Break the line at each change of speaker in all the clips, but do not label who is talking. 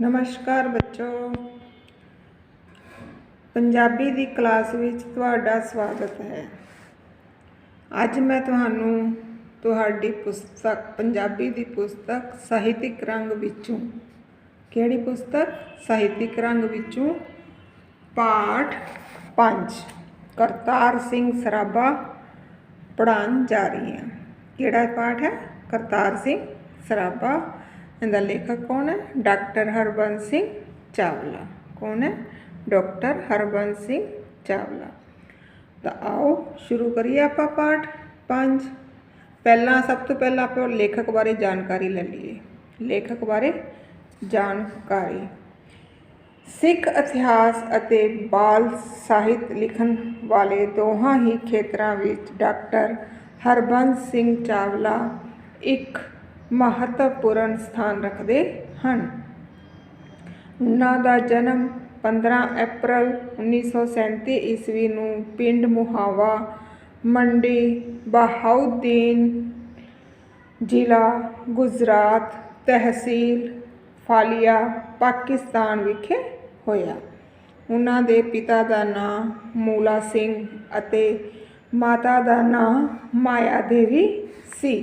नमस्कार बच्चों, पंजाबी दी class which तुहाडा स्वागत है। अज मैं तुहानू तुहाडी पुस्तक पंजाबी दी पुस्तक साहित्यिक रंग विचों किहड़ी पुस्तक साहित्यिक रंग विचों पाठ 5 करतार सिंह सराभा पढ़ान जा रही हैं। किहड़ा पाठ है? करतार सिंह सराभा। इनका लेखक कौन है? डॉक्टर हरबंस सिंह चावला। कौन है? डॉक्टर हरबंस सिंह चावला। तो आओ शुरू करिए आप पाठ 5। पहला सब तो पहला आप लेखक बारे जानकारी ले लीए। लेखक बारे जानकारी। सिख इतिहास ਅਤੇ बाल ਸਾਹਿਤ लिखण वाले दोहां ही खेतरां विच डॉक्टर हरबंस सिंह चावला एक महत्वपूर्ण स्थान रखते हैं। उन्हों का जन्म 15 अप्रैल 1937 ईस्वी नूं पिंड मुहावा मंडी बहाउद्दीन जिला गुजरात तहसील फालिया पाकिस्तान विखे होया। उन्हां दे पिता का नाम मूला सिंह अते माता का नाम माया देवी सी।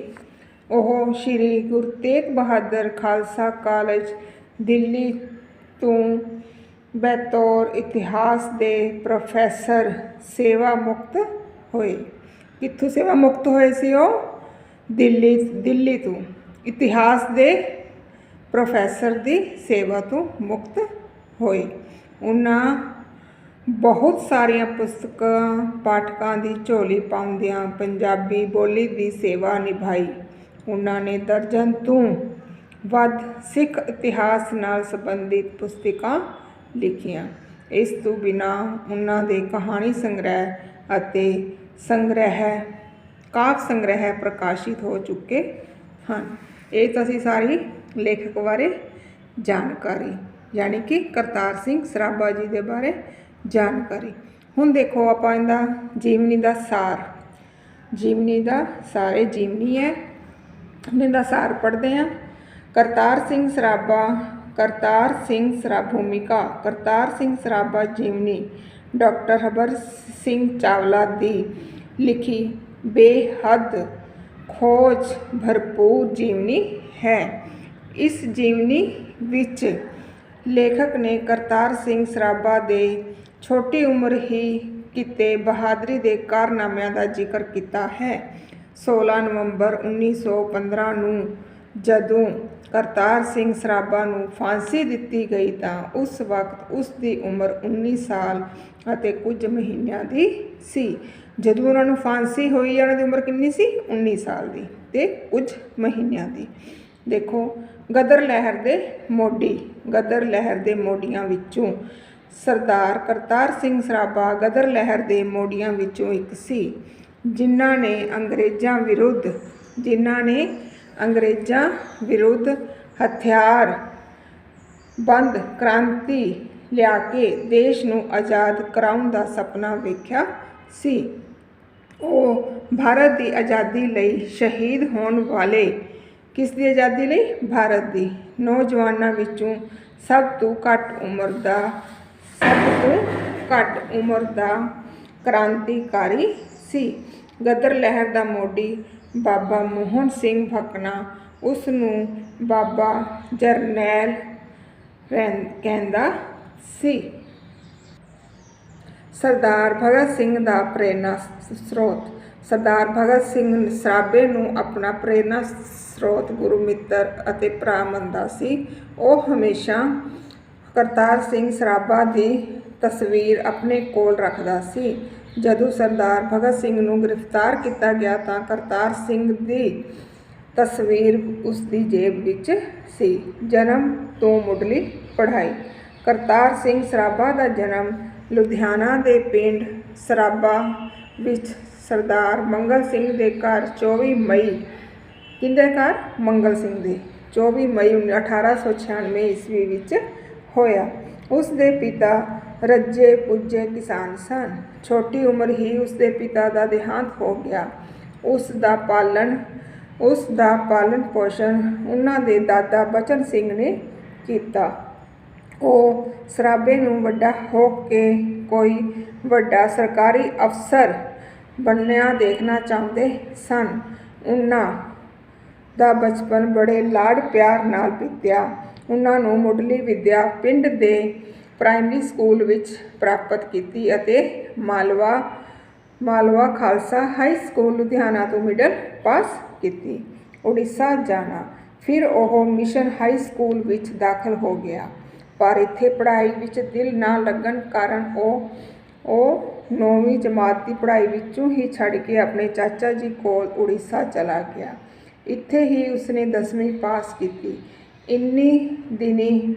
ਉਹ श्री गुरु तेग बहादुर खालसा कॉलेज दिल्ली तो बतौर इतिहास के प्रोफैसर सेवा मुक्त होए। कित्थों सेवा मुक्त होए सी? दिल्ली तो इतिहास के प्रोफैसर की सेवा तो मुक्त होए। उन्हें बहुत सारिया पुस्तकां पाठकों की झोली पाउंदियां पंजाबी बोली की सेवा निभाई। उन्होंने दर्जन तो वध सिख इतिहास नाल संबंधित पुस्तकां लिखियां। इस तो बिना उन्होंने कहानी संग्रह अते संग्रह काव्य संग्रह प्रकाशित हो चुके हैं। ये तो असी सारी लेखक बारे जानकारी यानी कि करतार सिंह सराभा जी के बारे जानकारी। हुण देखो आप इनका जीवनी का सार। जीवनी का सारे जीवनी है इनका सार पढ़ते हैं। करतार सिंह सराभा करतार सिंह भूमिका करतार सिंह सराभा जीवनी डॉक्टर हरबंस सिंह चावला की लिखी बेहद खोज भरपूर जीवनी है। इस जीवनी विच लेखक ने करतार सिंह सराभा के छोटी उम्र ही किते बहादरी के कारनामिਆਂ का जिक्र किया है। 16 नवंबर 1915 नूं जदों करतार सिंह सराभा नूं फांसी दिती गई तो उस वक्त उसकी उम्र 19 साल अते कुछ महीनों की सी। जदों उन्होंने फांसी हुई उन्होंने उम्र कितनी सी? 19 साल की ते कुछ महीनों की। देखो गदर लहर के मोडी गदर लहर के मोडियां विचों सरदार करतार सिंह सराभा गदर लहर के मोडियां विचों एक सी जिन्हां ने अंग्रेज़ां विरुद्ध हथियार बंद क्रांति लिया के देश नूं आज़ाद कराउण दा सपना वेख्या सी। ਉਹ भारत की आज़ादी लई शहीद होने वाले किस दी आज़ादी लई? भारत की नौजवानों विचों सब तो घट उम्र का क्रांतिकारी सी। गदर लहर का मोडी बाबा मोहन सिंह भकना उसनूं बाबा जरनैल कहंदा सी। सरदार भगत सिंह का प्रेरणा स्रोत सरदार भगत सिंह सराभे नूं अपना प्रेरणा स्रोत गुरु मित्र अते भरा मनदा सी। वह हमेशा करतार सिंह सराभा की तस्वीर अपने कोल रखदा सी। जदों सरदार भगत सिंह नूं गिरफ्तार किया गया तो करतार सिंह की तस्वीर उसकी जेब विच सी। जन्म तो मुढ़ली पढ़ाई करतार सिंह सराभा का जन्म लुधियाना के पिंड सराभा विच सरदार मंगल सिंह के घर 24 मई किंदे घर? मंगल सिंह के 24 मई 1896 ईस्वी विच होया। उसके पिता रज्जे पुज्जे किसान सन। छोटी उम्र ही उसके पिता का देहांत हो गया। उसका पालन पोषण उन्हां दे दादा बचन सिंह ने किया। ਉਹ ਸਰਾਭੇ ਨੂੰ ਵੱਡਾ ਹੋ ਕੇ ਕੋਈ ਵੱਡਾ ਸਰਕਾਰੀ ਅਫਸਰ ਬਣਿਆ ਦੇਖਣਾ ਚਾਹੁੰਦੇ ਸਨ। ਉਹਨਾਂ ਦਾ ਬਚਪਨ ਬੜੇ ਲਾਡ ਪਿਆਰ ਨਾਲ ਬੀਤਿਆ। ਉਹਨਾਂ ਨੂੰ ਮੁੱਢਲੀ ਵਿੱਦਿਆ ਪਿੰਡ ਦੇ ਪ੍ਰਾਇਮਰੀ ਸਕੂਲ ਵਿੱਚ ਪ੍ਰਾਪਤ ਕੀਤੀ ਅਤੇ ਮਾਲਵਾ ਖਾਲਸਾ ਹਾਈ ਸਕੂਲ ਲੁਧਿਆਣਾ ਤੋਂ ਮਿਡਲ ਪਾਸ ਕੀਤੀ। ਉੜੀਸਾ ਜਾਣਾ, ਫਿਰ ਉਹ ਮਿਸ਼ਨ ਹਾਈ ਸਕੂਲ ਵਿੱਚ ਦਾਖਲ ਹੋ ਗਿਆ, ਪਰ ਇੱਥੇ ਪੜ੍ਹਾਈ ਵਿੱਚ ਦਿਲ ਨਾ ਲੱਗਣ ਕਾਰਨ ਉਹ 9ਵੀਂ ਜਮਾਤ ਦੀ ਪੜ੍ਹਾਈ ਵਿੱਚੋਂ ਹੀ ਛੱਡ ਕੇ ਆਪਣੇ ਚਾਚਾ ਜੀ ਕੋਲ ਉੜੀਸਾ ਚਲਾ ਗਿਆ। ਇੱਥੇ ਹੀ ਉਸਨੇ 10ਵੀਂ ਪਾਸ ਕੀਤੀ। ਇੰਨੀ ਦਿਨੀਂ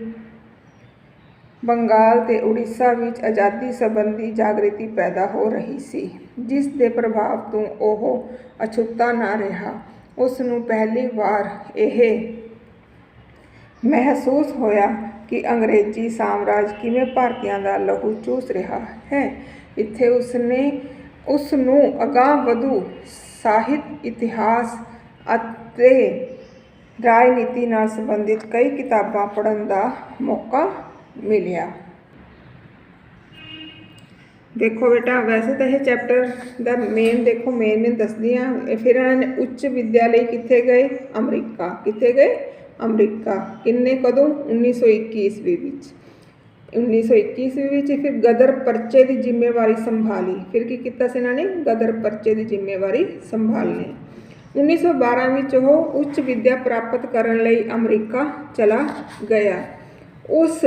ਬੰਗਾਲ ਤੇ ਉੜੀਸਾ ਵਿੱਚ ਆਜ਼ਾਦੀ ਸੰਬੰਧੀ ਜਾਗ੍ਰਿਤੀ ਪੈਦਾ ਹੋ ਰਹੀ ਸੀ, ਜਿਸ ਦੇ ਪ੍ਰਭਾਵ ਤੋਂ ਉਹ ਅਛੂਤਾ ਨਾ ਰਿਹਾ। ਉਸ ਨੂੰ ਪਹਿਲੀ ਵਾਰ ਇਹ ਮਹਿਸੂਸ ਹੋਇਆ ਕਿ ਅੰਗਰੇਜ਼ੀ ਸਾਮਰਾਜ ਕਿਵੇਂ ਭਾਰਤੀਆਂ ਦਾ ਲਹੂ ਚੂਸ ਰਿਹਾ ਹੈ। ਇੱਥੇ ਉਸ ਨੂੰ ਅਗਾਂਹ-ਵਧੂ ਸਾਹਿਤ, ਇਤਿਹਾਸ ਅਤੇ ਰਾਜਨੀਤੀ ਨਾਲ ਸੰਬੰਧਿਤ ਕਈ ਕਿਤਾਬਾਂ ਪੜ੍ਹਨ ਦਾ ਮੌਕਾ ਮਿਲਿਆ। ਦੇਖੋ ਬੇਟਾ, ਵੈਸੇ ਤਾਂ ਇਹ ਚੈਪਟਰ ਦਾ ਮੇਨ ਦੱਸਦੀ ਹਾਂ। ਫਿਰ ਇਹਨਾਂ ਨੇ ਉੱਚ ਵਿੱਦਿਆ ਲਈ ਕਿੱਥੇ ਗਏ? ਅਮਰੀਕਾ। ਕਿੱਥੇ ਗਏ? ਅਮਰੀਕਾ। ਕਦੋਂ? 1921 ਈਸਵੀ ਵਿੱਚ। 1921 ਈਸਵੀ ਵਿੱਚ ਫਿਰ ਗਦਰ ਪਰਚੇ ਦੀ ਜ਼ਿੰਮੇਵਾਰੀ ਸੰਭਾਲੀ। ਫਿਰ ਕੀ ਕੀਤਾ ਸੀ ਇਹਨਾਂ ਨੇ? ਗਦਰ ਪਰਚੇ ਦੀ ਜ਼ਿੰਮੇਵਾਰੀ ਸੰਭਾਲੀ। 1912 ਵਿੱਚ ਉਹ ਉੱਚ ਵਿੱਦਿਆ ਪ੍ਰਾਪਤ ਕਰਨ ਲਈ ਅਮਰੀਕਾ ਚਲਾ ਗਿਆ। ਉਸ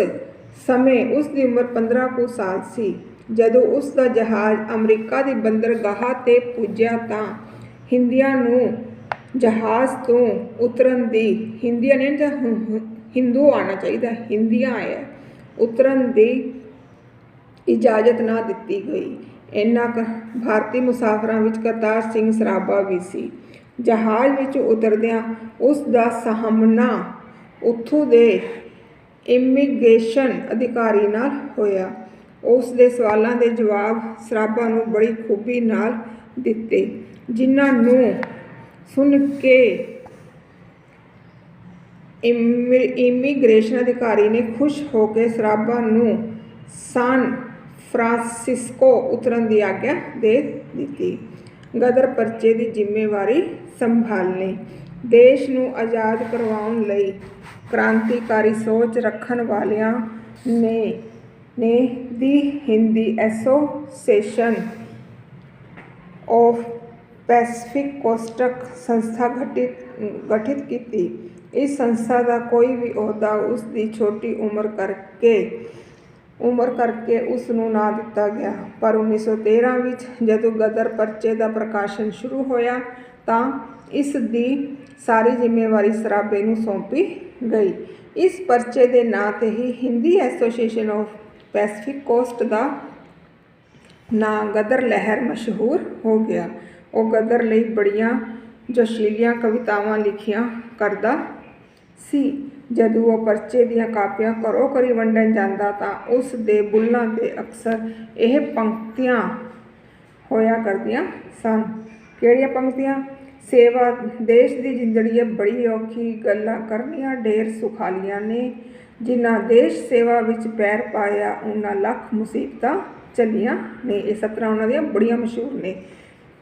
ਸਮੇਂ ਉਸ ਦੀ ਉਮਰ 15 ਕੁ ਸਾਲ ਸੀ। ਜਦੋਂ ਉਸ ਦਾ ਜਹਾਜ਼ ਅਮਰੀਕਾ ਦੀ ਬੰਦਰਗਾਹ 'ਤੇ ਪੁੱਜਿਆ ਤਾਂ ਹਿੰਦੀਆਂ ਨੂੰ ਜਹਾਜ਼ ਤੋਂ ਉਤਰਨ ਦੀ ਉਤਰਨ ਦੀ ਇਜਾਜ਼ਤ ਨਾ ਦਿੱਤੀ ਗਈ। ਇਹਨਾਂ ਭਾਰਤੀ ਮੁਸਾਫਰਾਂ ਵਿੱਚ ਕਰਤਾਰ ਸਿੰਘ ਸਰਾਭਾ ਵੀ ਸੀ। ਜਹਾਜ਼ ਵਿੱਚ ਉਤਰਦਿਆਂ ਉਸ ਦਾ ਸਾਹਮਣਾ ਉੱਥੋਂ ਦੇ ਇਮੀਗ੍ਰੇਸ਼ਨ ਅਧਿਕਾਰੀ ਨਾਲ ਹੋਇਆ। ਉਸ ਦੇ ਸਵਾਲਾਂ ਦੇ ਜਵਾਬ ਸਰਾਭਾ ਨੂੰ ਬੜੀ ਖੂਬੀ ਨਾਲ ਦਿੱਤੇ, ਜਿਨ੍ਹਾਂ ਨੂੰ ਸੁਣ ਕੇ ਇਮੀਗ੍ਰੇਸ਼ਨ ਅਧਿਕਾਰੀ ਨੇ ਖੁਸ਼ ਹੋ ਕੇ ਸਰਾਭਾ ਨੂੰ ਸਾਨ ਫਰਾਂਸਿਸਕੋ ਉਤਰਨ ਦੀ ਆਗਿਆ ਦੇ ਦਿੱਤੀ। ਗਦਰ ਪਰਚੇ ਦੀ ਜ਼ਿੰਮੇਵਾਰੀ ਸੰਭਾਲਣੀ। ਦੇਸ਼ ਨੂੰ ਆਜ਼ਾਦ ਕਰਵਾਉਣ ਲਈ ਕ੍ਰਾਂਤੀਕਾਰੀ ਸੋਚ ਰੱਖਣ ਵਾਲਿਆਂ ਨੇ ਦੀ Hindi association of Pacific cost ਸੰਸਥਾ ਗਠਿਤ ਕੀਤੀ। ਇਸ ਸੰਸਥਾ ਦਾ ਕੋਈ ਵੀ ਅਹੁਦਾ ਉਸ ਦੀ ਛੋਟੀ ਉਮਰ ਕਰਕੇ ਉਸ ਨੂੰ ਨਾ ਦਿੱਤਾ ਗਿਆ, ਪਰ 1913 ਵਿੱਚ ਜਦੋਂ ਗਦਰ ਪਰਚੇ ਦਾ ਪ੍ਰਕਾਸ਼ਨ ਸ਼ੁਰੂ ਹੋਇਆ ਤਾਂ ਇਸ ਦੀ ਸਾਰੀ ਜ਼ਿੰਮੇਵਾਰੀ ਸਰਾਭੇ ਨੂੰ ਸੌਂਪੀ ਗਈ। ਇਸ ਪਰਚੇ ਦੇ ਨਾਂ 'ਤੇ ਹੀ Hindi association of Pacific coast ਦਾ ਨਾਂ ਗਦਰ ਲਹਿਰ ਮਸ਼ਹੂਰ ਹੋ ਗਿਆ। ਉਹ ਗਦਰ ਲਈ ਬੜੀਆਂ ਜੋਸ਼ੀਲੀਆਂ ਕਵਿਤਾਵਾਂ ਲਿਖਿਆ ਕਰਦਾ ਸੀ। ਜਦੋਂ ਉਹ ਪਰਚੇ ਦੀਆਂ ਕਾਪੀਆਂ ਘਰੋ-ਘਰੀ ਵੰਡਣ ਜਾਂਦਾ ਤਾਂ ਉਸ ਦੇ ਬੁੱਲ੍ਹਾਂ 'ਤੇ ਅਕਸਰ ਇਹ ਪੰਕਤੀਆਂ ਹੋਇਆ ਕਰਦੀਆਂ ਸਨ। ਕਿਹੜੀਆਂ ਪੰਕਤੀਆਂ? ਸੇਵਾ ਦੇਸ਼ ਦੀ ਜਿੰਦੜੀਏ ਬੜੀ ਔਖੀ, ਗੱਲਾਂ ਕਰਨੀਆਂ ਢੇਰ ਸੁਖਾਲੀਆਂ ਨੇ, ਜਿਨ੍ਹਾਂ ਦੇਸ਼ ਸੇਵਾ ਵਿੱਚ ਪੈਰ ਪਾਇਆ ਉਹਨਾਂ ਲੱਖ ਮੁਸੀਬਤਾਂ ਝੱਲੀਆਂ ਨੇ। ਇਹ 17 ਉਹਨਾਂ ਦੀਆਂ ਬੜੀਆਂ ਮਸ਼ਹੂਰ ਨੇ।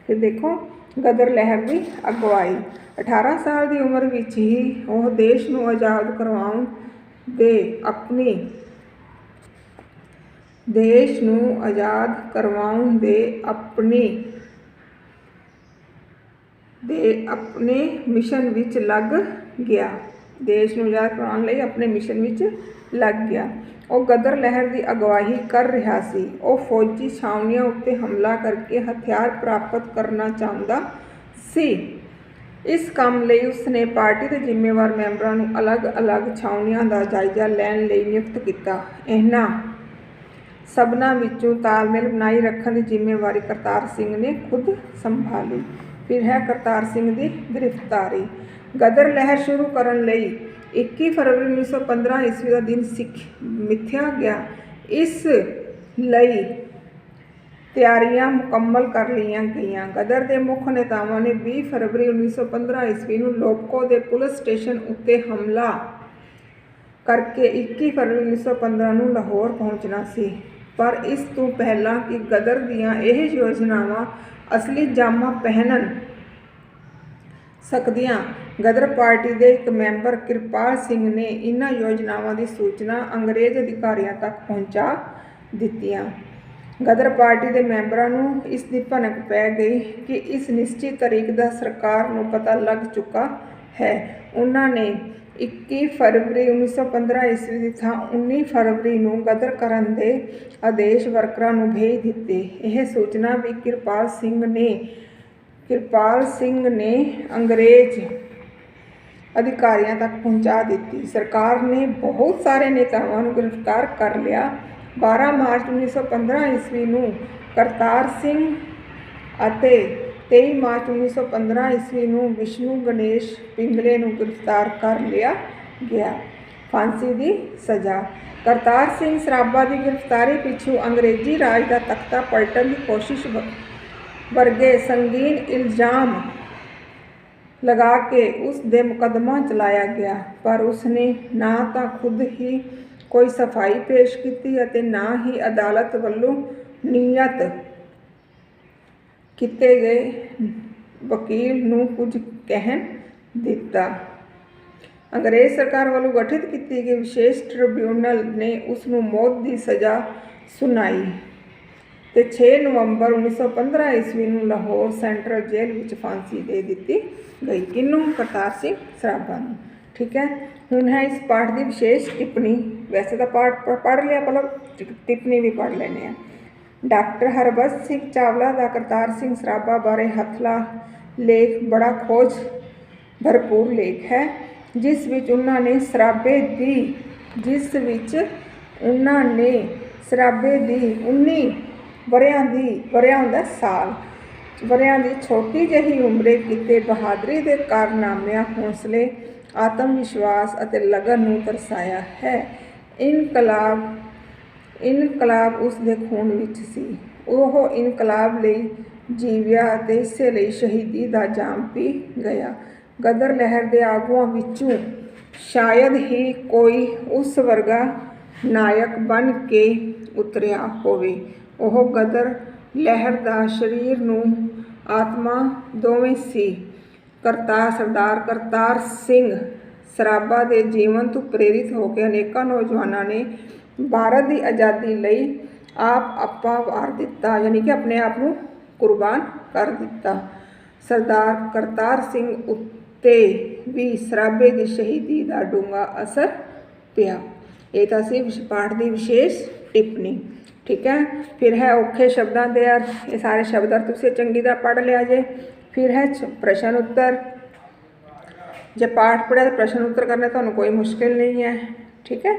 ਫਿਰ ਦੇਖੋ ਗਦਰ ਲਹਿਰ ਦੀ ਅਗਵਾਈ। 18 ਸਾਲ ਦੀ ਉਮਰ ਵਿੱਚ ਹੀ ਉਹ ਦੇਸ਼ ਨੂੰ ਆਜ਼ਾਦ ਕਰਵਾਉਣ ਦੇ ਆਪਣੇ ਮਿਸ਼ਨ ਵਿੱਚ ਲੱਗ ਗਿਆ। ਦੇਸ਼ ਨੂੰ ਆਜ਼ਾਦ ਕਰਵਾਉਣ ਲਈ ਆਪਣੇ ਮਿਸ਼ਨ ਵਿੱਚ ਲੱਗ ਗਿਆ। ਉਹ ਗਦਰ ਲਹਿਰ ਦੀ ਅਗਵਾਈ ਕਰ ਰਿਹਾ ਸੀ। ਉਹ ਫੌਜੀ ਛਾਉਣੀਆਂ ਉੱਤੇ ਹਮਲਾ ਕਰਕੇ ਹਥਿਆਰ ਪ੍ਰਾਪਤ ਕਰਨਾ ਚਾਹੁੰਦਾ ਸੀ। ਇਸ ਕੰਮ ਲਈ ਉਸਨੇ ਪਾਰਟੀ ਦੇ ਜ਼ਿੰਮੇਵਾਰ ਮੈਂਬਰਾਂ ਨੂੰ ਅਲੱਗ-ਅਲੱਗ ਛਾਉਣੀਆਂ ਦਾ ਜਾਇਜ਼ਾ ਲੈਣ ਲਈ ਨਿਯੁਕਤ ਕੀਤਾ। ਇਹਨਾਂ ਸਭਨਾਂ ਵਿੱਚੋਂ ਤਾਲਮੇਲ ਬਣਾਈ ਰੱਖਣ ਦੀ ਜ਼ਿੰਮੇਵਾਰੀ ਕਰਤਾਰ ਸਿੰਘ ਨੇ ਖੁਦ ਸੰਭਾਲੀ। ਫਿਰ ਹੈ ਕਰਤਾਰ ਸਿੰਘ ਦੀ ਗ੍ਰਿਫਤਾਰੀ। ਗਦਰ ਲਹਿਰ ਸ਼ੁਰੂ ਕਰਨ ਲਈ 21 ਫਰਵਰੀ 1915 ਈਸਵੀ ਦਾ ਦਿਨ ਮਿਥਿਆ ਗਿਆ। ਇਸ ਲਈ ਤਿਆਰੀਆਂ ਮੁਕੰਮਲ ਕਰ ਲਈਆਂ ਗਈਆਂ। ਗਦਰ ਦੇ ਮੁੱਖ ਨੇਤਾਵਾਂ ਨੇ 20 ਫਰਵਰੀ 1915 ਈਸਵੀ ਨੂੰ ਲੋਪਕੋ ਦੇ ਪੁਲਿਸ ਸਟੇਸ਼ਨ ਉੱਤੇ ਹਮਲਾ ਕਰਕੇ 21 ਫਰਵਰੀ 1915 ਨੂੰ ਲਾਹੌਰ ਪਹੁੰਚਣਾ ਸੀ। ਪਰ ਇਸ ਤੋਂ ਪਹਿਲਾਂ ਕਿ ਗਦਰ ਦੀਆਂ ਇਹ ਯੋਜਨਾਵਾਂ ਅਸਲੀ ਜਾਮਾ ਪਹਿਨਣ ਸਕਦੀਆਂ, ਗਦਰ ਪਾਰਟੀ ਦੇ ਇੱਕ ਮੈਂਬਰ ਕਿਰਪਾਲ ਸਿੰਘ ਨੇ ਇਹਨਾਂ ਯੋਜਨਾਵਾਂ ਦੀ ਸੂਚਨਾ ਅੰਗਰੇਜ਼ ਅਧਿਕਾਰੀਆਂ ਤੱਕ ਪਹੁੰਚਾ ਦਿੱਤੀਆਂ। ਗਦਰ ਪਾਰਟੀ ਦੇ ਮੈਂਬਰਾਂ ਨੂੰ ਇਸ ਦੀ ਭਨਕ ਪੈ ਗਈ ਕਿ ਇਸ ਨਿਸ਼ਚਿਤ ਤਾਰੀਖ ਦਾ ਸਰਕਾਰ ਨੂੰ ਪਤਾ ਲੱਗ ਚੁੱਕਾ ਹੈ। ਉਹਨਾਂ ਨੇ 21 ਫਰਵਰੀ 1915 ਈਸਵੀ ਦੀ ਥਾਂ 19 ਫਰਵਰੀ ਨੂੰ ਗਦਰ ਕਰਨ ਦੇ ਆਦੇਸ਼ ਵਰਕਰਾਂ ਨੂੰ ਭੇਜ ਦਿੱਤੇ। ਇਹ ਸੂਚਨਾ ਵੀ ਕਿਰਪਾਲ ਸਿੰਘ ਨੇ ਅੰਗਰੇਜ਼ ਅਧਿਕਾਰੀਆਂ ਤੱਕ ਪਹੁੰਚਾ ਦਿੱਤੀ। ਸਰਕਾਰ ਨੇ ਬਹੁਤ ਸਾਰੇ ਨੇਤਾਵਾਂ ਨੂੰ ਗ੍ਰਿਫਤਾਰ ਕਰ ਲਿਆ। 12 ਮਾਰਚ 1915 ਈਸਵੀ ਨੂੰ ਕਰਤਾਰ ਸਿੰਘ ਅਤੇ 23 ਮਾਰਚ 1915 ਈਸਵੀ ਨੂੰ ਵਿਸ਼ਨੂੰ ਗਣੇਸ਼ ਪਿੰਗਲੇ ਨੂੰ ਗ੍ਰਿਫਤਾਰ ਕਰ ਲਿਆ ਗਿਆ। ਫਾਂਸੀ ਦੀ ਸਜ਼ਾ। ਕਰਤਾਰ ਸਿੰਘ ਸਰਾਭਾ ਦੀ ਗ੍ਰਿਫਤਾਰੀ ਪਿੱਛੋਂ ਅੰਗਰੇਜ਼ੀ ਰਾਜ ਦਾ ਤਖਤਾ ਪਲਟਣ ਦੀ ਕੋਸ਼ਿਸ਼ ਵਰਗੇ ਸੰਗੀਨ ਇਲਜ਼ਾਮ ਲਗਾ ਕੇ ਉਸ ਦੇ ਮੁਕੱਦਮਾ ਚਲਾਇਆ ਗਿਆ, ਪਰ ਉਸਨੇ ਨਾ ਤਾਂ ਖੁਦ ਹੀ ਕੋਈ ਸਫਾਈ ਪੇਸ਼ ਕੀਤੀ ਅਤੇ ਨਾ ਹੀ ਅਦਾਲਤ ਵੱਲੋਂ ਨਿਯਤ ਕੀਤੇ ਗਏ ਵਕੀਲ ਨੂੰ ਕੁਝ ਕਹਿਣ ਦਿੱਤਾ। ਅੰਗਰੇਜ਼ ਸਰਕਾਰ ਵੱਲੋਂ ਗਠਿਤ ਕੀਤੀ ਗਈ ਵਿਸ਼ੇਸ਼ ਟ੍ਰਿਬਿਊਨਲ ਨੇ ਉਸ ਨੂੰ ਮੌਤ ਦੀ ਸਜ਼ਾ ਸੁਣਾਈ ਤੇ 6 ਨਵੰਬਰ 1915 ਈਸਵੀ ਨੂੰ ਲਾਹੌਰ ਸੈਂਟਰਲ ਜੇਲ੍ਹ ਵਿੱਚ ਫਾਂਸੀ ਦੇ ਦਿੱਤੀ ਗਈ। ਕਿਹਨੂੰ? ਕਰਤਾਰ ਸਿੰਘ ਸਰਾਭਾ ਨੂੰ। ਠੀਕ ਹੈ, ਹੁਣ ਹੈ ਇਸ ਪਾਠ ਦੀ ਵਿਸ਼ੇਸ਼ ਟਿੱਪਣੀ। ਵੈਸੇ ਤਾਂ ਪਾਠ ਪੜ੍ਹ ਲਿਆ, ਪਰ ਟਿੱਪਣੀ ਵੀ ਪੜ੍ਹ ਲੈਂਦੇ ਹਾਂ। ਡਾਕਟਰ ਹਰਬੰਸ ਸਿੰਘ ਚਾਵਲਾ ਦਾ ਕਰਤਾਰ ਸਿੰਘ ਸਰਾਭਾ ਬਾਰੇ ਹੱਥਲਾ ਲੇਖ ਬੜਾ ਖੋਜ ਭਰਪੂਰ ਲੇਖ ਹੈ, ਜਿਸ ਵਿੱਚ ਉਹਨਾਂ ਨੇ ਸਰਾਭੇ ਦੀ 19 ਵਰ੍ਹਿਆਂ ਦੀ ਛੋਟੀ ਜਿਹੀ ਉਮਰੇ ਕੀਤੇ ਬਹਾਦਰੀ ਦੇ ਕਾਰਨਾਮਿਆਂ, ਹੌਸਲੇ, ਆਤਮ ਵਿਸ਼ਵਾਸ ਅਤੇ ਲਗਨ ਨੂੰ ਦਰਸਾਇਆ ਹੈ। ਇਨਕਲਾਬ ਉਸ ਦੇ ਖੂਨ ਵਿੱਚ ਸੀ। ਉਹ ਇਨਕਲਾਬ ਲਈ ਜੀਵਿਆ ਅਤੇ ਇਸੇ ਲਈ ਸ਼ਹੀਦੀ ਦਾ ਜਾਮ ਪੀ ਗਿਆ। ਗਦਰ ਲਹਿਰ ਦੇ ਆਗੂਆਂ ਵਿੱਚੋਂ ਸ਼ਾਇਦ ਹੀ ਕੋਈ ਉਸ ਵਰਗਾ ਨਾਇਕ ਬਣ ਕੇ ਉਤਰਿਆ ਹੋਵੇ। ਉਹ ਗਦਰ ਲਹਿਰ ਦਾ ਸਰੀਰ ਨੂੰ ਆਤਮਾ ਦੋਵੇਂ ਸੀ। ਸਰਦਾਰ ਕਰਤਾਰ ਸਿੰਘ ਸਰਾਭਾ ਦੇ ਜੀਵਨ ਤੋਂ ਪ੍ਰੇਰਿਤ ਹੋ ਕੇ ਅਨੇਕਾਂ ਨੌਜਵਾਨਾਂ ਨੇ ਭਾਰਤ ਦੀ ਆਜ਼ਾਦੀ ਲਈ ਆਪਾ ਵਾਰ ਦਿੱਤਾ, ਯਾਨੀ ਕਿ ਆਪਣੇ ਆਪ ਨੂੰ ਕੁਰਬਾਨ ਕਰ ਦਿੱਤਾ। ਸਰਦਾਰ ਕਰਤਾਰ ਸਿੰਘ ਉੱਤੇ ਵੀ ਸਰਾਭੇ ਦੀ ਸ਼ਹੀਦੀ ਦਾ ਡੂੰਘਾ ਅਸਰ ਪਿਆ। ਇਹ ਤਾਂ ਸੀ ਪਾਠ ਦੀ ਵਿਸ਼ੇਸ਼ ਟਿੱਪਣੀ। ਠੀਕ ਹੈ, ਫਿਰ ਹੈ ਔਖੇ ਸ਼ਬਦਾਂ ਦੇ ਅਰਥ। ਇਹ ਸਾਰੇ ਸ਼ਬਦ ਅਰਥ ਤੁਸੀਂ ਚੰਗੀ ਤਰ੍ਹਾਂ ਪੜ੍ਹ ਲਿਆ ਜੇ। ਫਿਰ ਹੈ ਪ੍ਰਸ਼ਨ ਉੱਤਰ। ਜੇ ਪਾਠ ਪੜ੍ਹਿਆ ਤਾਂ ਪ੍ਰਸ਼ਨ ਉੱਤਰ ਕਰਨੇ ਤੁਹਾਨੂੰ ਕੋਈ ਮੁਸ਼ਕਿਲ ਨਹੀਂ ਹੈ। ਠੀਕ ਹੈ,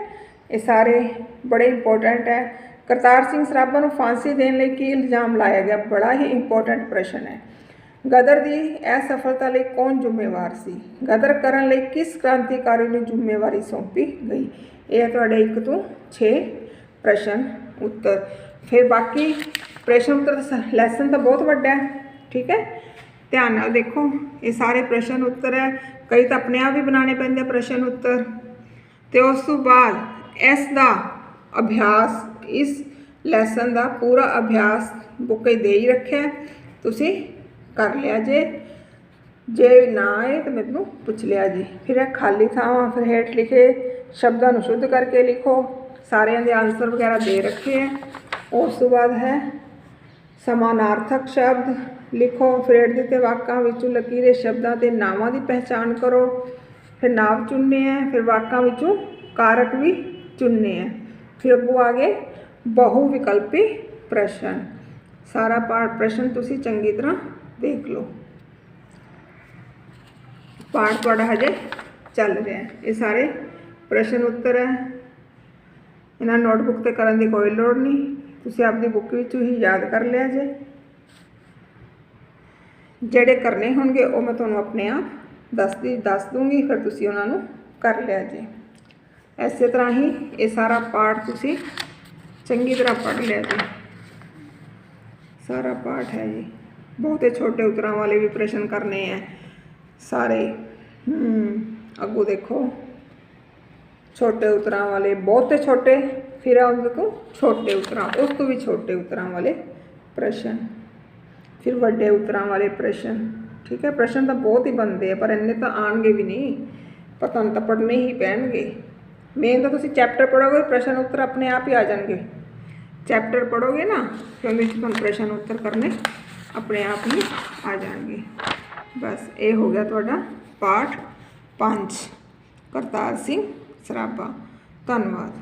ਇਹ ਸਾਰੇ ਬੜੇ ਇੰਪੋਰਟੈਂਟ ਹੈ। ਕਰਤਾਰ ਸਿੰਘ ਸਰਾਭਾ ਨੂੰ ਫਾਂਸੀ ਦੇਣ ਲਈ ਕੀ ਇਲਜ਼ਾਮ ਲਾਇਆ ਗਿਆ? ਬੜਾ ਹੀ ਇੰਪੋਰਟੈਂਟ ਪ੍ਰਸ਼ਨ ਹੈ। ਗਦਰ ਦੀ ਅਸਫਲਤਾ ਲਈ ਕੌਣ ਜ਼ਿੰਮੇਵਾਰ ਸੀ? ਗਦਰ ਕਰਨ ਲਈ ਕਿਸ ਕ੍ਰਾਂਤੀਕਾਰੀ ਨੂੰ ਜ਼ਿੰਮੇਵਾਰੀ ਸੌਂਪੀ ਗਈ? ਇਹ ਤੁਹਾਡੇ 1 ਤੋਂ 6 ਪ੍ਰਸ਼ਨ ਉੱਤਰ। ਫਿਰ ਬਾਕੀ ਪ੍ਰਸ਼ਨ ਉੱਤਰ ਲੈਸਨ ਤਾਂ ਬਹੁਤ ਵੱਡਾ ਹੈ। ਠੀਕ ਹੈ, ਧਿਆਨ ਨਾਲ ਦੇਖੋ। ਇਹ ਸਾਰੇ ਪ੍ਰਸ਼ਨ ਉੱਤਰ ਹੈ। ਕਈ ਤਾਂ ਆਪਣੇ ਆਪ ਵੀ ਬਣਾਉਣੇ ਪੈਂਦੇ ਪ੍ਰਸ਼ਨ ਉੱਤਰ। ਅਤੇ ਉਸ ਤੋਂ ਬਾਅਦ ਇਸ ਦਾ ਅਭਿਆਸ, ਇਸ ਲੈਸਨ ਦਾ ਪੂਰਾ ਅਭਿਆਸ ਬੁੱਕ ਦੇ ਹੀ ਰੱਖਿਆ, ਤੁਸੀਂ ਕਰ ਲਿਆ ਜੇ ਨਾ ਆਏ ਤਾਂ ਮੈਨੂੰ ਪੁੱਛ ਲਿਆ ਜੀ। ਫਿਰ ਇਹ ਖਾਲੀ ਥਾਵਾਂ, ਫਿਰ ਹੇਠ ਲਿਖੇ ਸ਼ਬਦਾਂ ਨੂੰ ਸ਼ੁੱਧ ਕਰਕੇ ਲਿਖੋ। ਸਾਰਿਆਂ ਦੇ ਆਨਸਰ ਵਗੈਰਾ ਦੇ ਰੱਖੇ ਹੈ। ਉਸ ਤੋਂ ਬਾਅਦ ਹੈ ਸਮਾਨਾਰਥਕ ਸ਼ਬਦ ਲਿਖੋ। ਫਿਰ ਹੇਠ ਦਿੱਤੇ ਵਾਕਾਂ ਵਿੱਚੋਂ ਲਕੀਰੇ ਸ਼ਬਦਾਂ ਦੇ ਨਾਵਾਂ ਦੀ ਪਹਿਚਾਣ ਕਰੋ। ਫਿਰ ਨਾਂਵ ਚੁਣਨੇ ਹੈ। ਫਿਰ ਵਾਕਾਂ ਵਿੱਚੋਂ ਕਾਰਕ ਵੀ ਚੁਣਨੇ ਹੈ। ਫਿਰ ਅੱਗੋਂ ਆ ਗਏ ਬਹੁ ਵਿਕਲਪੀ ਪ੍ਰਸ਼ਨ। ਸਾਰਾ ਪਾਠ ਪ੍ਰਸ਼ਨ ਤੁਸੀਂ ਚੰਗੀ ਤਰ੍ਹਾਂ ਦੇਖ ਲਓ। ਪਾਠ ਤੁਹਾਡਾ ਹਜੇ ਚੱਲ ਰਿਹਾ। ਇਹ ਸਾਰੇ ਪ੍ਰਸ਼ਨ ਉੱਤਰ ਹੈ। ਇਹਨਾਂ ਨੋਟਬੁੱਕ 'ਤੇ ਕਰਨ ਦੀ ਕੋਈ ਲੋੜ ਨਹੀਂ, ਤੁਸੀਂ ਆਪਣੀ ਬੁੱਕ ਵਿੱਚੋਂ ਹੀ ਯਾਦ ਕਰ ਲਿਆ ਜੇ। ਜਿਹੜੇ ਕਰਨੇ ਹੋਣਗੇ ਉਹ ਮੈਂ ਤੁਹਾਨੂੰ ਆਪਣੇ ਆਪ ਦੱਸ ਦੂੰਗੀ, ਫਿਰ ਤੁਸੀਂ ਉਹਨਾਂ ਨੂੰ ਕਰ ਲਿਆ ਜੇ। ਇਸੇ ਤਰ੍ਹਾਂ ਹੀ ਇਹ ਸਾਰਾ ਪਾਠ ਤੁਸੀਂ ਚੰਗੀ ਤਰ੍ਹਾਂ ਪੜ੍ਹ ਲਿਆ ਜੀ। ਸਾਰਾ ਪਾਠ ਹੈ ਜੀ। ਬਹੁਤੇ ਛੋਟੇ ਉੱਤਰਾਂ ਵਾਲੇ ਵੀ ਪ੍ਰਸ਼ਨ ਕਰਨੇ ਹੈ ਸਾਰੇ। ਅੱਗੋਂ ਦੇਖੋ छोटे उत्तरां वाले, बहुते छोटे, फिर आउंदे को छोटे उत्तरां, उस तो भी छोटे उत्तरां वाले प्रश्न, फिर वड्डे उत्तरां वाले प्रश्न। ठीक है, प्रश्न तो बहुत ही बनते हैं पर इन्ने तो आएंगे भी नहीं, पर तुहानूं तो पढ़ने ही पैणगे। मेन तो तुसीं चैप्टर पढ़ोगे, प्रश्न उत्तर अपने आप ही आ जाएंगे। चैप्टर पढ़ोगे ना, फिर उहदे विच तुहानूं प्रश्न उत्तर करने अपने आप ही आ जाएंगे। बस ये हो गया तुहाडा पाठ 5 करतार सिंह सराभा। धन्यवाद।